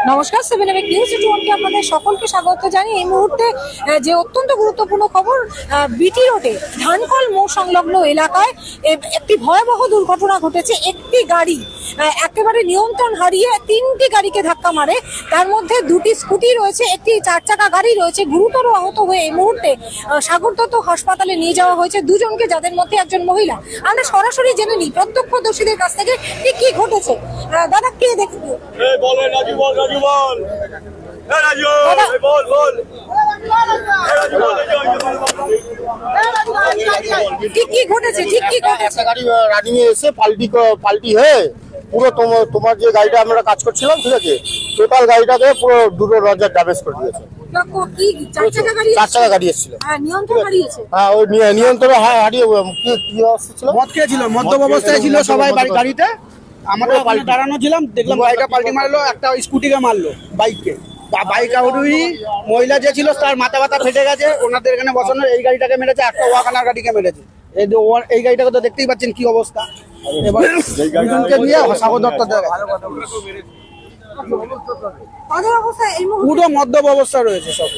নমস্কার, 7 news twenty আপনাদের সকলকে স্বাগত জানিয়ে এই মুহূর্তে যে অত্যন্ত গুরুত্বপূর্ণ খবর, বিটি রোডে ধানকল মোড় সংলগ্ন এলাকায় একটি ভয়াবহ দুর্ঘটনা ঘটেছে। একটি গাড়ি একেবারে নিয়ন্ত্রণ হারিয়ে 3টি গাড়িকে ধাক্কা মারে, তার মধ্যে 2টি স্কুটি রয়েছে, একটি 4 চাকা গাড়ি রয়েছে। গুরুতর আহত হয়ে এই মুহূর্তে সাগর দত্ত হাসপাতালে নিয়ে যাওয়া হয়েছে দুজনকে, যাদের মধ্যে একজন মহিলা। আমরা সরাসরি জেনে নিই প্রত্যক্ষদর্শীদের কাছ থেকে কি ঘটেছে। দাদা, কে দেখবে? কি ঘটেছে? ঠিক কি ঘটেছে? একটা গাড়ি রানিং এ এসে পাল্টি হয়ে পুরো তোমার যে গাড়িটা আমরা কাজ করছিলাম, ঠিক আছে, টোটাল গাড়িটাকে পুরো দুটো দরজা ড্যামেজ করে দিয়েছে। চার চাকা গাড়ি এসেছিল, নিয়ন্ত্রণ হারিয়েছে। হ্যাঁ, ওই নিয়ন্ত্রণ হারিয়ে কি অবস্থা ছিল? মদ খেয়েছিল, মদ্যপ অবস্থায় ছিল সবাই গাড়িতে। আমরা দাঁড়ানো ছিলাম, দেখলাম গাড়িটা পাল্টি মারলো, একটা স্কুটিকে মারলো, বাইক আউটুই মহিলা যে ছিল তার মাথা ব্যথা ফেটে গেছে। ওনাদের এখানে বসানো এই গাড়িটাকে মেরেছে, একটা ওয়াগানার গাড়িকে মেরেছে। এই গাড়িটাকে তো দেখতেই পাচ্ছেন কি অবস্থা। এবার নিয়ে সাগর দত্ত পুরো মদ্যপ অবস্থা রয়েছে সব।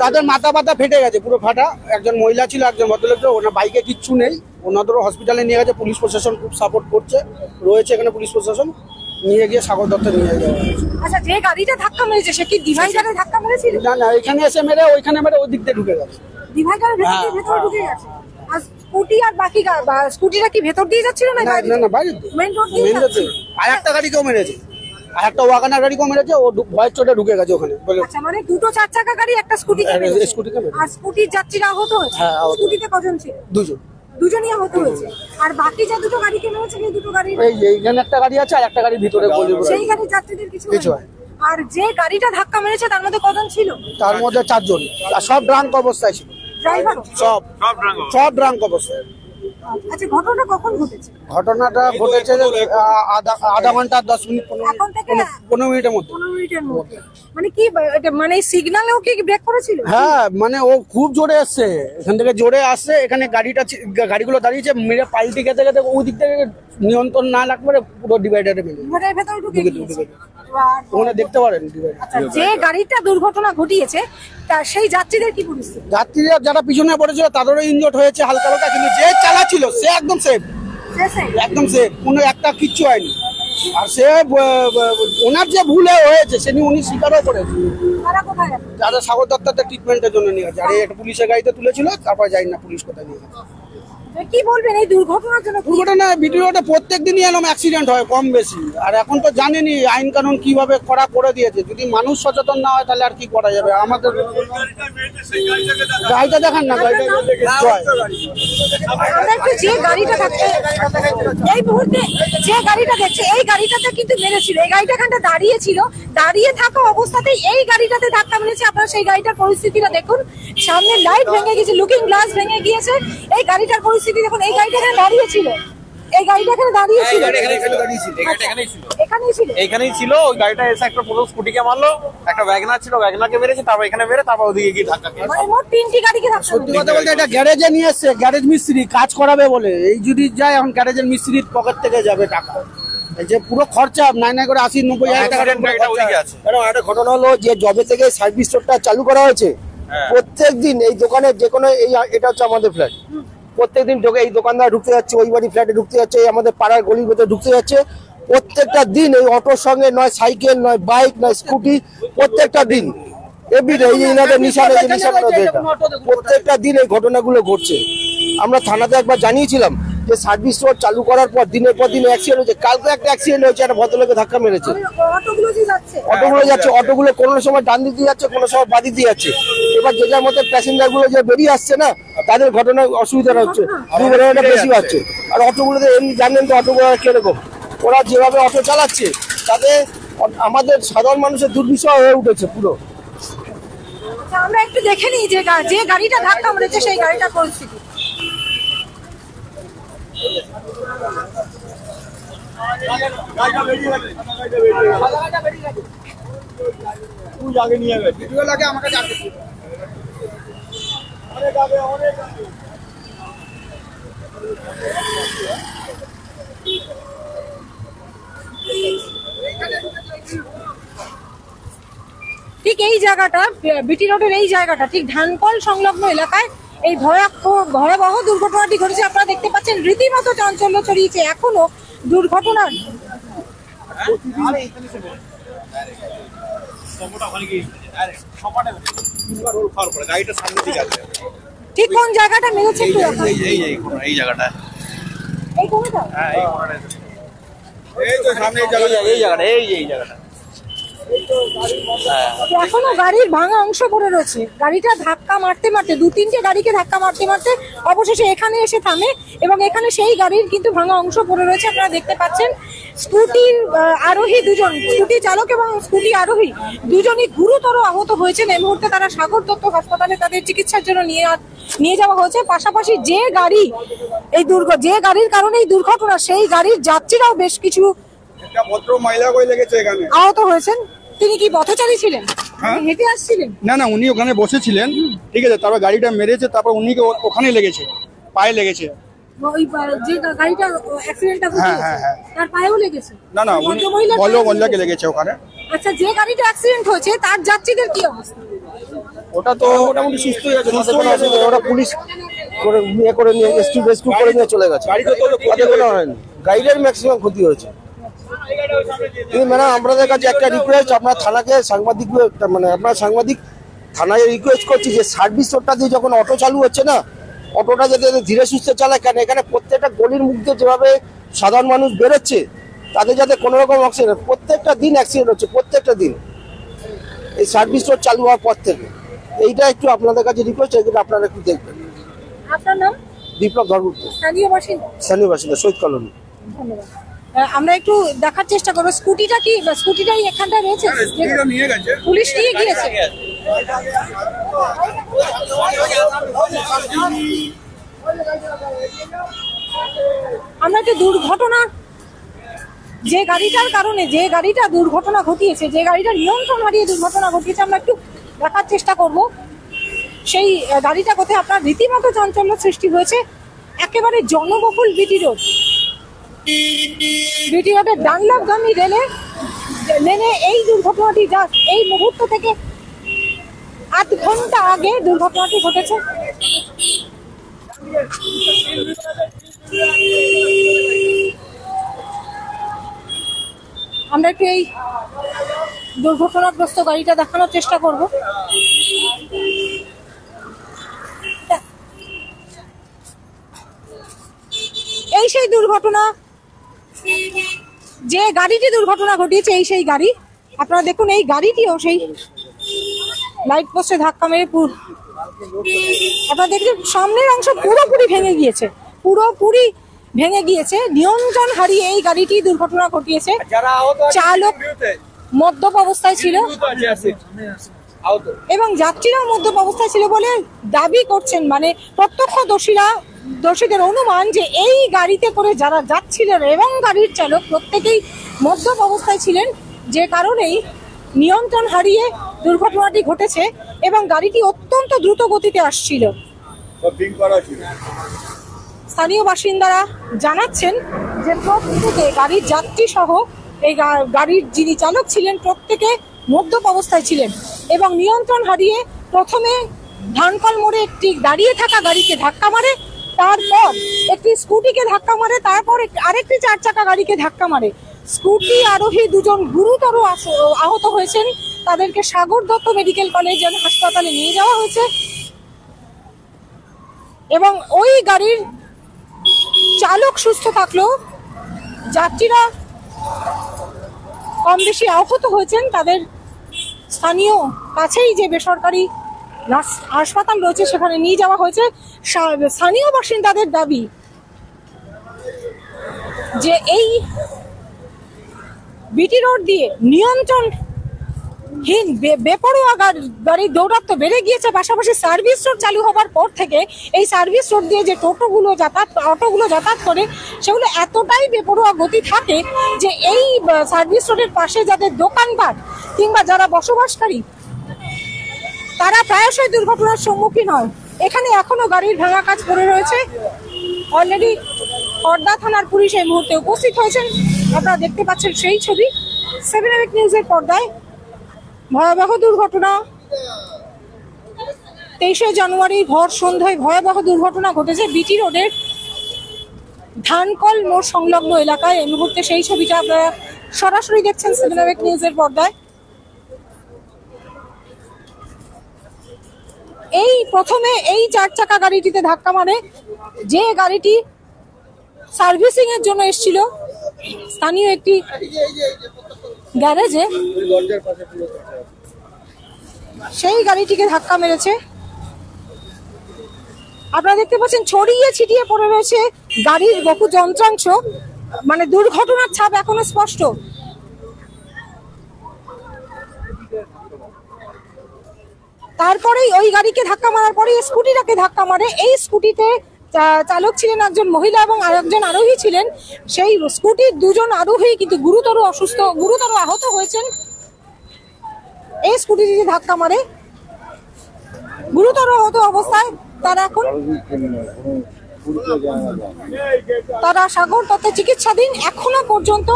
তাদের মাথা ব্যথা ফেটে গেছে, পুরো ফাটা। একজন মহিলা ছিল, একজন ভদ্রলোক, ওনার বাইকে কিচ্ছু নেই। ওনাদেরও হসপিটালে নিয়ে গেছে, পুলিশ প্রশাসন খুব সাপোর্ট করছে, রয়েছে এখানে পুলিশ প্রশাসন। নিয়ে গিয়ে সাগর দত্ত নিয়ে যাওয়া হয়েছে। আচ্ছা, যে গাড়িটা ধাক্কা মেরেছে সে কি ডিভাইডারে ধাক্কা মেরেছিল? না, এখানে এসে মেরে ওইখানে মেরে ওই দিক দিয়ে ঢুকে গেছে, ডিভাইডারের ভেতরে ঢুকে গেছে। আর স্কুটি আর বাকি স্কুটিটা কি ভেতর দিয়ে যাচ্ছিল না? না, বাইরে মেইন রোড দিয়ে। আর একটা গাড়িকেও মেরেছে, আর একটা ওয়াগনার গাড়িকেও মেরেছে। ও ভয়ের চোটে ঢুকে গেছে ওখানে। আচ্ছা, মানে দুটো 4 চাকা গাড়ি, একটা স্কুটি। আর স্কুটির যাত্রীরা আহত হয়েছে? স্কুটিতে কজন ছিল? দুজনই আহত হয়েছে। আর বাকি যে দুটো গাড়িকে মেরেছে, সেই দুটো গাড়ি এইখানে একটা গাড়ি আছে, আর একটা গাড়ি ভিতরে। সেই গাড়ির যাত্রীদের কিছু হয়। আর যে গাড়িটা ধাক্কা মেরেছে তার মধ্যে কজন ছিল? তার মধ্যে 4 জন, আর সব ড্রাঙ্ক অবস্থায় ছিল। ড্রাইভার সব ড্রাঙ্ক অবস্থায়। আচ্ছা, ঘটনাটা কখন ঘটেছে? ঘটনাটা ঘটেছে আধা ঘন্টা 10 মিনিট 15 মিনিটের মধ্যে। 15 মিনিটের মধ্যে। মানে কি, মানে সিগন্যালেও কি ব্রেক করেছিল? হ্যাঁ, মানে ও খুব জোরে আসছে, এখান থেকে জোরে আসছে। এখানে গাড়িগুলো দাঁড়িয়েছে, মেরে পাল্টি খেতে খেতে ওই দিক থেকে নিয়ন্ত্রণ না রাখবে পুরো ডিভাইডারে ভেতরে ঢুকে গেছে। ওখানে দেখতে পারেন। যে গাড়িটা দুর্ঘটনা ঘটিয়েছে সেই যাত্রীদের কি পরিস্থিতি? যাত্রীরা যারা পিছনে পড়েছিল তাদেরও ইনজোর্ড হয়েছে হালকা হালকা, কিন্তু যে চালাচ্ছিল সে একদম সেফ, কোনো একটা কিচ্ছু হয়নি। আর সে ওনার যে ভুল হয়েছে সে নিয়ে উনি স্বীকারও করেছে। যারা সাগর দত্তের ট্রিটমেন্টের জন্য নিয়ে গেছে, আর একটা পুলিশের গাড়িতে তুলেছিল, তারপর জানি না পুলিশ কোথায় নিয়ে গেছে। কি বলবেন এই দুর্ঘটনার জন্য? দুর্ঘটনা ভিডিওটা প্রত্যেক দিনই এরকম অ্যাক্সিডেন্ট হয় কম বেশি। আর এখন তো জানেনই আইন কানুন কিভাবে করা করে দিয়েছে। যদি মানুষ সচেতন না হয় তাহলে আর কি করা যাবে। আমাদের গাড়িটা দেখান না, গাড়িটা যে গাড়িটা থাকছে এই মুহূর্তে, যে গাড়িটা দেখছে এই গাড়িটাতে কিন্তু মেরেছিল। এই গাড়িটা এখানটা দাঁড়িয়ে ছিল, দাঁড়িয়ে থাকা অবস্থাতেই এই গাড়িটাতে ধাক্কা মেরেছে। আপনারা সেই গাড়িটার পরিস্থিতিটা দেখুন, সামনে লাইট ভেঙে গেছে, লুকিং গ্লাস ভেঙে গিয়েছে। এই গাড়িটার পরিস্থিতি দেখুন। এই গাড়িটা এখানে দাঁড়িয়ে ছিল, এই গাড়িটা এখানে দাঁড়িয়ে ছিল, এখানেই ছিল। ওই গাড়িটা এসে একটা পুরো স্কুটিকে মারলো, একটা ওয়াগনার ছিল, ওয়াগনারকে মেরেছে, তারপর এখানে মেরে তারপর ওদিকে গিয়ে ধাক্কা খেয়েছে। মানে মোট 3টি গাড়িকে ধাক্কা। সত্যি কথা বলতে এটা গ্যারেজে নিয়ে এসছে, গ্যারেজ মিস্ত্রি কাজ করাবে বলে। এই যদি যায় এখন গ্যারেজের মিস্ত্রির পকেট থেকে যাবে টাকা, এই যে পুরো খরচা নাই করে 80-90 হাজার টাকা। একটা ঘটনা হলো যে জবে থেকে সার্ভিস রোডটা চালু করা হয়েছে, প্রত্যেকদিন এই দোকানে যে কোনো এটা হচ্ছে আমাদের ফ্ল্যাট, প্রত্যেকদিন এই দোকানদার ঢুকতে যাচ্ছে, ওই বাড়ি ফ্ল্যাটে ঢুকতে যাচ্ছে, আমাদের পাড়ার গলির ভেতরে ঢুকতে যাচ্ছে। প্রত্যেকটা দিন এই অটোর সঙ্গে নয় সাইকেল, নয় বাইক, নয় স্কুটি, প্রত্যেকটা দিন প্রত্যেকটা দিন এই ঘটনাগুলো ঘটছে। আমরা থানাতে একবার জানিয়েছিলাম যে সার্ভিস রোড চালু করার পর দিনের পর দিন অ্যাক্সিডেন্ট হচ্ছে। কালকে একটা অ্যাক্সিডেন্ট হয়েছে, একটা ভদ্রলোকে ধাক্কা মেরেছে। অটোগুলো যাচ্ছে, অটোগুলো কোনো সময় ডান দিকে যাচ্ছে, কোনো সময় বাঁ দিকে যাচ্ছে। এবার যে যার মধ্যে প্যাসেঞ্জার গুলো যে বেরিয়ে আসছে না, তাদের ঘটনার অসুবিধা হচ্ছে, দুর্ঘটনাটা বেশি হচ্ছে। আর অটোগুলোতে এমনি জানেন তো অটোগুলো কিরকম, ওরা যেভাবে অটো চালাচ্ছে তাতে আমাদের সাধারণ মানুষের দুর্বিষহ হয়ে উঠেছে পুরো। আমরা একটু দেখে নিই যে গাড়িটা ধাক্কা মেরেছে সেই গাড়িটার পরিস্থিতি। এই জায়গাটা বিটি রোডের এই জায়গাটা ঠিক ধানকল সংলগ্ন এলাকায় এই ভয়াবহ দুর্ঘটনাটি ঘটেছে। আপনারা দেখতে পাচ্ছেন রীতিমতো চাঞ্চল্য ছড়িয়েছে এখনো দুর্ঘটনার। ঠিক কোন জায়গাটা মেরেছে একটু দেখান। এই জায়গাটা, এই কোনটা? হ্যাঁ এই কোণাটা, এই তো সামনে এই জায়গাটা, এই জায়গাটা। এখনো গাড়ির ভাঙা অংশ পড়ে রয়েছে। গাড়িটা ধাক্কা মারতে মারতে 2-3টে গাড়িকে ধাক্কা মারতে মারতে অবশেষে এখানে এসে থামে এবং এখানে সেই গাড়ির কিন্তু ভাঙা অংশ পড়ে রয়েছে। আপনারা দেখতে পাচ্ছেন স্কুটির আরোহী দুজন, স্কুটি চালক এবং স্কুটি আরোহী দুজনই গুরুতর আহত হয়েছেন। এই মুহূর্তে তারা সাগর দত্ত হাসপাতালে তাদের চিকিৎসার জন্য নিয়ে যাওয়া হয়েছে। পাশাপাশি যে গাড়ির কারণে এই দুর্ঘটনা, সেই গাড়ির যাত্রীরাও বেশ কিছু ভদ্র মহিলা কই লেগেছে এখানে, আহত হয়েছেন। তিনি কি পথচারী ছিলেন, হেঁটে আসছিলেন? না উনি ওখানে বসেছিলেন, ঠিক আছে, তারপর গাড়িটা মেরেছে, তারপর উনিকে ওখানে লেগেছে, পায়ে লেগেছে। ওই যে গাড়িটা অ্যাক্সিডেন্টটা হয়েছে তার পায়েও লেগেছে? না মহিলাকে লেগেছে ওখানে। আচ্ছা, যে গাড়িটা অ্যাক্সিডেন্ট হয়েছে তার যাত্রীদের কি অবস্থা? ওটা তো মোটামুটি সুস্থই আছে, ওরা পুলিশ করে নিয়ে রেস্কিউ করে নিয়ে চলে গেছে। তাতে কোনো হয়নি, গাড়ির ম্যাক্সিমাম ক্ষতি হয়েছে। কিন্তু ম্যাডাম আপনাদের কাছে একটা রিকোয়েস্ট, আপনার থানাকে সাংবাদিক থানায় রিকোয়েস্ট করছি যে সার্ভিস রোডটা দিয়ে যখন অটো চালু হচ্ছে না, অটোটা যাতে ধীরে সুস্থে চালায়। কেন এখানে প্রত্যেকটা গলির মুখ দিয়ে যেভাবে সাধারণ মানুষ বেরোচ্ছে, তাদের যাতে কোনো রকম অ্যাক্সিডেন্ট, প্রত্যেকটা দিন অ্যাক্সিডেন্ট হচ্ছে, প্রত্যেকটা দিন এই সার্ভিস রোড চালু হওয়ার পর থেকে। এইটা একটু আপনাদের কাছে রিকোয়েস্ট, এগুলো আপনারা একটু দেখবেন। আপনার নাম? বিপ্লব ধর্মগুপ্ত, স্থানীয় বাসিন্দা, শহীদ কলোনি। ধন্যবাদ। আমরা একটু দেখার চেষ্টা করবো স্কুটিটাই এখানটা রয়েছে, পুলিশ নিয়ে গিয়েছে। আমরা একটু দুর্ঘটনা, যে গাড়িটার কারণে যে গাড়িটা দুর্ঘটনা ঘটিয়েছে, যে গাড়িটা নিয়ন্ত্রণ হারিয়ে দুর্ঘটনা ঘটিয়েছে, আমরা একটু দেখার চেষ্টা করব সেই গাড়িটা কোথায়। আপনার রীতিমতো চাঞ্চল্য সৃষ্টি হয়েছে একেবারে জনবহুল বিটি রোডের ডানলপগামী লেনে এই দুর্ঘটনাটি এই মুহূর্ত থেকে 8 ঘন্টা আগে দুর্ঘটনাটি ঘটেছে। আমরা একটু এই দুর্ঘটনাগ্রস্ত গাড়িটা দেখানোর চেষ্টা করব। এই সেই দুর্ঘটনা, যে গাড়িটি দুর্ঘটনা ঘটিয়েছে এই সেই গাড়ি। আপনারা দেখুন এই গাড়িটিও সেই লাইট পোস্টে ধাক্কা মেরে আপনারা দেখছেন সামনের অংশ পুরোপুরি ভেঙে গিয়েছে। নিয়ন্ত্রণ হারিয়ে এই গাড়িটি দুর্ঘটনা ঘটিয়েছে। চালক মদ্যপ অবস্থায় ছিল এবং যাত্রীরাও মদ্যপ অবস্থায় ছিল বলে দাবি করছেন, মানে প্রত্যক্ষদর্শীদের অনুমান যে এই গাড়িতে করে যারা যাচ্ছিলেন এবং গাড়ির চালক প্রত্যেকেই মদ্যপ অবস্থায় ছিলেন, যে কারণেই নিয়ন্ত্রণ হারিয়ে দুর্ঘটনাটি ঘটেছে এবং গাড়িটি অত্যন্ত দ্রুত গতিতে আসছিল। স্থানীয় বাসিন্দারা জানাচ্ছেন যে প্রত্যেকে গাড়ির যাত্রী সহ এই গাড়ির যিনি চালক ছিলেন প্রত্যেকে মদ্যপ অবস্থায় ছিলেন এবং নিয়ন্ত্রণ হারিয়ে প্রথমে ধানকল মোড়ে একটি দাঁড়িয়ে থাকা গাড়িকে ধাক্কা মারে, তারপর একটি স্কুটিকে ধাক্কা মারে, তারপর আরেকটি 4 চাকা গাড়িকে ধাক্কা মারে। স্কুটি আরোহী দুজন গুরুতর আহত হয়েছেন, তাদেরকে সাগর দত্ত মেডিকেল কলেজ হাসপাতালে নিয়ে যাওয়া হয়েছে এবং ওই গাড়ির চালক সুস্থ থাকলেও যাত্রীরা কম বেশি আহত হয়েছেন। তাদের স্থানীয় কাছেই যে বেসরকারি হাসপাতাল রয়েছে সেখানে নিয়ে যাওয়া হয়েছে। স্থানীয় বাসিন্দাদের দাবি যে এই বিটি রোড দিয়ে নিয়ন্ত্রণহীন বেপরোয়া গাড়ি দৌরাত্ম্য বেড়ে গিয়েছে। পাশাপাশি সার্ভিস রোড চালু হবার পর থেকে এই সার্ভিস রোড দিয়ে যে অটোগুলো যাতায়াত করে সেগুলো এতটাই বেপরোয়া গতি থাকে যে এই সার্ভিস রোডের পাশে যাদের দোকানপাট কিংবা যারা বসবাসকারী তারা প্রায়শই দুর্ঘটনার সম্মুখীন হয়। এখানে এখনো গাড়ির ভাঙা কাজ পড়ে রয়েছে। অলরেডি খড়দা থানার পুলিশ এই মুহূর্তে উপস্থিত হয়েছেন। আপনারা দেখতে পাচ্ছেন সেই ছবি 7 নিউজের পর্দায়। ভয়াবহ দুর্ঘটনা। 23শে জানুয়ারি ভর সন্ধ্যায় ভয়াবহ দুর্ঘটনা ঘটেছে বিটি রোডের ধানকল মোড় সংলগ্ন এলাকায়। এই মুহূর্তে সেই ছবিটা আপনারা সরাসরি দেখছেন সিনেমাবেক নিউজের পর্দায়। এই প্রথমে এই 4 চাকা গাড়িটিতে ধাক্কা মারে, যে গাড়িটি সার্ভিসিং এর জন্য এসেছিল স্থানীয় একটি গ্যারেজে, সেই গাড়িটিকে ধাক্কা মেরেছে। আপনারা দেখতে পাচ্ছেন ছড়িয়ে ছিটিয়ে পড়ে রয়েছে গাড়ির বহু যন্ত্রাংশ, মানে দুর্ঘটনার ছাপ এখনো স্পষ্ট। তারপরেই ওই গাড়িকে ধাক্কা মারার পরে স্কুটিটাকে ধাক্কা মারে। এই স্কুটিতে চালক ছিলেন একজন মহিলা এবং আরেকজন আরোহী ছিলেন। সেই স্কুটির দুজন আরোহী কিন্তু গুরুতর আহত হয়েছেন। এই স্কুটিটিতে ধাক্কা মারে, গুরুতর আহত অবস্থায় তারা সাগর তথ্যে চিকিৎসাধীন। এখনো পর্যন্ত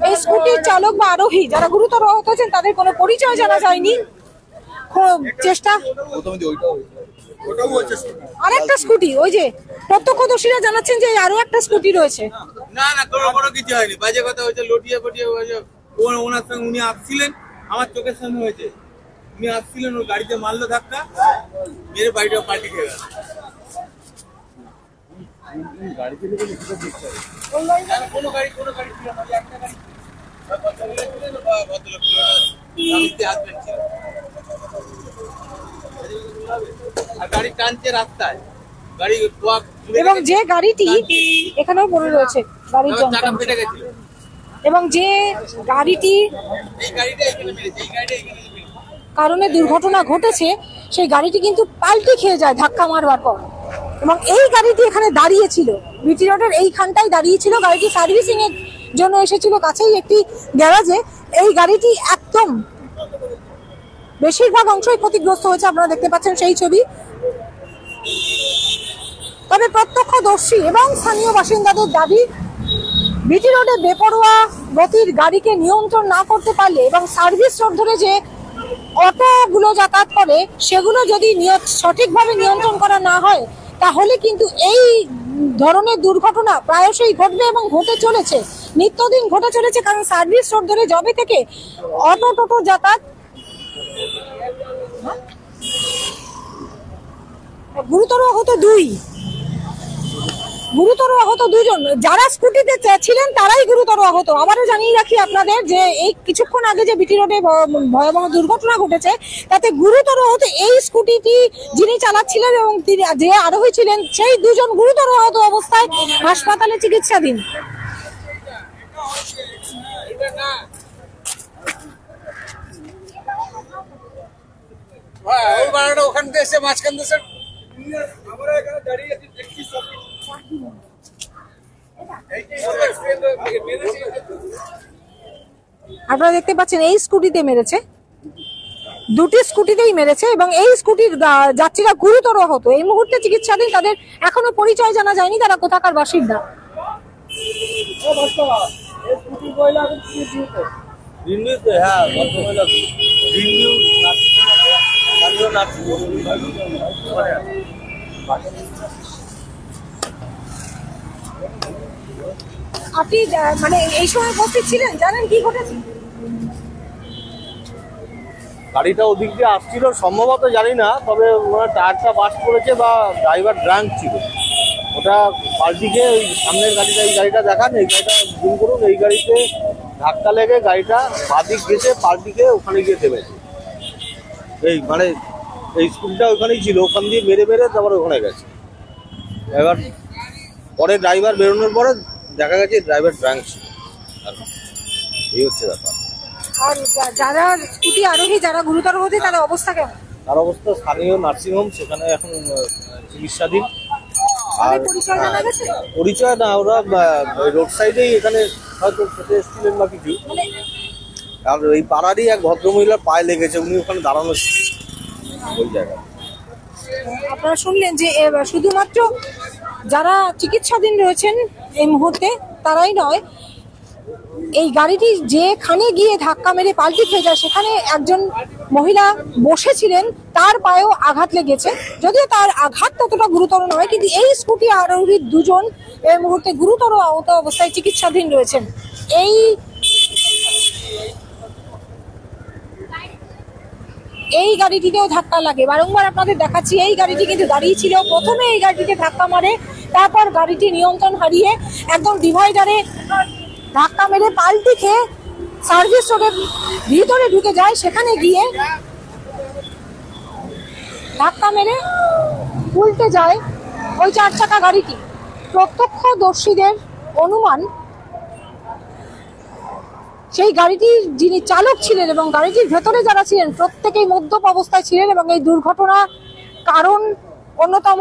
এই স্কুটির চালক বা আরোহী যারা গুরুতর আহত হয়েছেন তাদের কোনো পরিচয় জানা যায়নি। চেষ্টা আরেকটা স্কুটি, ওই যে প্রত্যক্ষদর্শীরা জানাচ্ছেন যে আরো একটা স্কুটি রয়েছে। না কোনো কিছু হয়নি, বাজে কথা হয়েছে, লটিয়ে ওনার সঙ্গে উনি আসছিলেন, আমার চোখের সামনে হয়েছে। উনি আসছিলেন, ওর গাড়িতে মারলো ধাক্কা, মেরে বাড়িটা পাল্টি খেয়ে গেল। কোনো গাড়ি ছিল না, একটা গাড়ি ভদ্রলোক ছিল, হাজবেন্ড ছিল, আর গাড়ি টানছে রাস্তায়, গাড়ি এবং যে গাড়িটি এখানেও পড়ে রয়েছে গাড়ির যন্ত্রাংশ, এবং যে গাড়িটি কারণে দুর্ঘটনা ঘটেছে সেই গাড়িটি কিন্তু পাল্টি খেয়ে যায় ধাক্কা মারবার পর। এবং এই গাড়িটি এখানে দাঁড়িয়ে ছিল, বিটি রোডের এইখানটাই দাঁড়িয়ে ছিল। গাড়িটি সার্ভিসিং এর জন্য এসেছিল কাছেই একটি গ্যারাজে। এই গাড়িটি একদম বেশিরভাগ অংশই ক্ষতিগ্রস্ত হয়েছে, আপনারা দেখতে পাচ্ছেন সেই ছবি। তবে প্রত্যক্ষদর্শী এবং স্থানীয় বাসিন্দাদের দাবি, বিটি রোডে বেপরোয়া গতির গাড়িকে নিয়ন্ত্রণ না করতে পারলে এবং সার্ভিস রোড ধরে যে অটোগুলো যাতায়াত করে সেগুলো যদি সঠিকভাবে নিয়ন্ত্রণ করা না হয় তাহলে কিন্তু এই ধরনের দুর্ঘটনা প্রায়শই ঘটবে এবং ঘটে চলেছে, নিত্যদিন ঘটে চলেছে। কারণ সার্ভিস রোড ধরে যবে থেকে অটো টোটো যাতায়াত, গুরুতর আহত দুজন, যারা স্কুটিতে ছিলেন তারাই গুরুতর আহত। আবারও জানিয়ে রাখি আপনাদের যে এই কিছুক্ষণ আগে যে বিটি রোডে ভয়াবহ দুর্ঘটনা ঘটেছে তাতে গুরুতর আহত এই স্কুটিটি যিনি চালাচ্ছিলেন এবং যে আরোহী ছিলেন সেই দুজন গুরুতর আহত অবস্থায় হাসপাতালে চিকিৎসাধীন। ওখান থেকে এসে মাঝখান দেশে আমরা এখানে দাঁড়িয়ে আছি, দেখছি সব আপনারা দেখতে পাচ্ছেন এই স্কুটিতে মেরেছে, দুটি স্কুটিতেই মেরেছে এবং এই স্কুটির যাত্রীরা গুরুতর আহত। এই মুহূর্তে চিকিৎসাধীন, তাদের এখনো পরিচয় জানা যায়নি তারা কোথাকার বাসিন্দা। আপনি মানে এই সময় উপস্থিত ছিলেন, জানেন কি ঘটেছে? গাড়িটা ওদিক দিয়ে আসছিল সম্ভবত, জানি না, তবে ওনার টায়ারটা বাস্ট করেছে বা ড্রাইভার ড্রাঙ্ক ছিল। ওটা পাল্টিকে ওই সামনের গাড়িটা, এই গাড়িটা দেখান, এই গাড়িটা জুম করুন, এই গাড়িতে ধাক্কা লেগে গাড়িটা বাদিক গেছে, পাল্টিকে ওখানে গিয়ে থেমেছে। এই মানে এই স্কুলটা ওখানেই ছিল, ওখান দিয়ে মেরে তারপরে ওখানে গেছে। এবার পরে ড্রাইভার বেরোনোর পরে দেখা গেছে ড্রাইভার ড্রাঙ্ক ছিল। এই হচ্ছে ব্যাপার। আর যারা স্কুটি আরোহী যারা গুরুতর হতে তাদের অবস্থা কেমন? তার অবস্থা স্থানীয় নার্সিংহোম, সেখানে এখন চিকিৎসাধীন। আর পরিচয় না, ওরা রোড সাইডেই এখানে হয়তো খেতে এসেছিলেন বা কিছু। আর এই পাড়ারই এক ভদ্রমহিলার পায়ে লেগেছে, উনি ওখানে দাঁড়ানো ওই জায়গায়। আপনারা শুনলেন যে শুধুমাত্র যারা চিকিৎসাধীন রয়েছেন এই মুহূর্তে তারাই নয়, এই গাড়িটি যেখানে গিয়ে ধাক্কা মেরে পাল্টি খেয়ে যায় সেখানে একজন মহিলা বসেছিলেন, তার পায়েও আঘাত লেগেছে। যদিও তার আঘাত ততটা গুরুতর নয়, কিন্তু এই স্কুটি আরোহী দুজন এই মুহূর্তে গুরুতর আহত অবস্থায় চিকিৎসাধীন রয়েছেন। এই গাড়িটিতেও ধাক্কা লাগে, বারংবার আপনাদের দেখাচ্ছি। এই গাড়িটি কিন্তু দাঁড়িয়ে ছিল, প্রথমে এই গাড়িটিতে ধাক্কা মারে, তারপর গাড়িটি নিয়ন্ত্রণ হারিয়ে একদম ডিভাইডারে ধাক্কা মেরে পাল্টি খেয়ে সার্ভিস রোডের ভিতরে ঢুকে যায়। সেখানে গিয়ে ধাক্কা মেরে উল্টে যায় ওই 4 চাকা গাড়িটি। প্রত্যক্ষদর্শীদের অনুমান সেই গাড়িটির যিনি চালক ছিলেন এবং গাড়িটির ভেতরে যারা ছিলেন প্রত্যেকেই মদ্যপ অবস্থায় ছিলেন এবং এই দুর্ঘটনার অন্যতম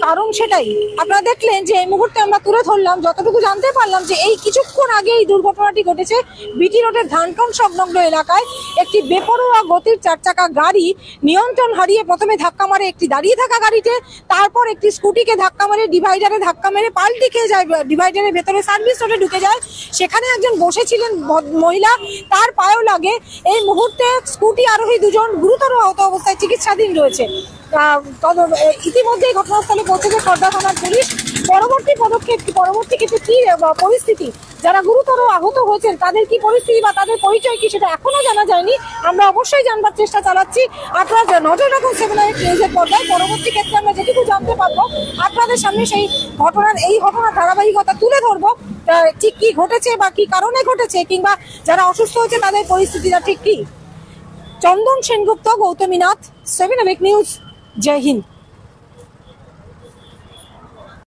কারণ সেটাই আপনারা দেখলেন যে এই মুহূর্তে আমরা তুলে ধরলাম। যতটুকু জানতে পারলাম যে এই কিছুক্ষণ আগে এই দুর্ঘটনাটি ঘটেছে বিটি রোডের ধানকল সংলগ্ন এলাকায়। একটি বেপরোয়া গতির 4 চাকা গাড়ি নিয়ন্ত্রণ হারিয়ে প্রথমে ধাক্কা মারে একটি দাঁড়িয়ে থাকা গাড়িতে, তারপর একটি স্কুটিকে ধাক্কা মারে ডিভাইডারে ধাক্কা মেরে পাল্টি খেয়ে যায়, ডিভাইডারের ভেতরে সার্ভিস রোডে ঢুকে যায়। সেখানে একজন বসেছিলেন মহিলা, তার পায়েও লাগে। এই মুহূর্তে স্কুটি আরোহী দুজন গুরুতর আহত অবস্থায় চিকিৎসাধীন রয়েছে। ইতিমধ্যেই ঘটনাস্থলে পৌঁছেছে খড়দা থানার পুলিশ। পরবর্তী ক্ষেত্রে কি পরিস্থিতি, যারা গুরুতর আহত হয়েছেন তাদের কি পরিস্থিতি বা তাদের পরিচয় কি সেটা এখনো জানা যায়নি। আমরা অবশ্যই জানবার চেষ্টা চালাচ্ছি। আপনারা নজর রাখুন 7 নিউজের পর্দায়। পরবর্তী ক্ষেত্রে আমরা যেটুকু জানতে পারবো আপনাদের সামনে সেই ঘটনার ধারাবাহিকতা তুলে ধরবো। ঠিক কি ঘটেছে বা কি কারণে ঘটেছে, কিংবা যারা অসুস্থ হয়েছে তাদের পরিস্থিতিটা ঠিক কি। চন্দন সেনগুপ্ত, গৌতমী নাথ, 7 নিউজ। জয় হিন্দ।